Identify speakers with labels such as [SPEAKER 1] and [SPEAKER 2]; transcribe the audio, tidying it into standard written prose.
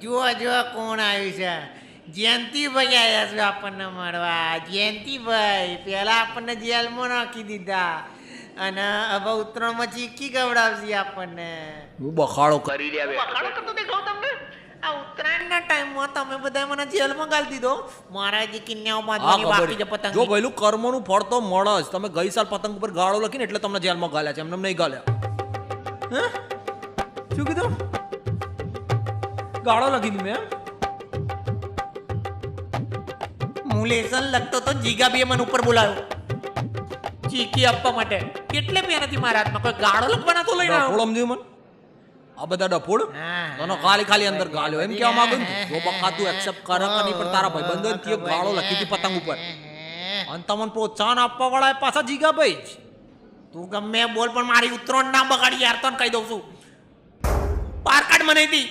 [SPEAKER 1] જુઓ જુઓ કોણ આવ્યું છે. જયંતિભાઈ આવ્યા છે આપણને મળવા. જયંતિભાઈ પેલા આપણને જેલમાં નાખી દીધા અને હવે ઉત્તરાયણમાં ચીકી ખવડાવશે આપણને.
[SPEAKER 2] હું બખાડો કરી
[SPEAKER 1] બખાડો કરતો દેખાવ તમને? આ ઉત્તરાયણના ટાઈમમાં તમે બધા મને જેલમાં ગાળી દીધો. મારા જે કિન્યાઓ બાંધવાની બાકી છે પતંગ.
[SPEAKER 2] જો પેલું કર્મનું ફળ તો મળે જ. તમે ગઈ સાલ પતંગ ઉપર ગાળો લખીને એટલે તમને જેલમાં ગાલ્યા છે, એમને નહીં ગાલ્યા. હે શું કીધું? ગાળો લખી મેં
[SPEAKER 1] હું લેસન લખતો તો જીગાબીએ મને ઉપર બોલાવ્યો ચીકી આપવા માટે. કેટલે મહેનતી મારા હાથમાં કોઈ ગાળો લખવાના તો લઈને આવ્યો.
[SPEAKER 2] ડફોળ સમજ્યું મને? આ બધા ડફોળ તને ખાલી અંદર ગાલ્યો એમ કેવા માંગુ ને? જો બકા તું એક્સેપ્ટ કરે કે નહીં, પણ તારા ભાઈબંધો તે ગાળો લખી હતી પતંગ ઉપર અને તમને પ્રોત્સાહન આપવા વાળા પાછા જીગાભાઈ જ.
[SPEAKER 1] તું ગમે બોલ પણ મારી ઉત્તરાયણ ના બગાડી યાર, તને કહી દઉં છું. પાર કાર્ડ મને હતી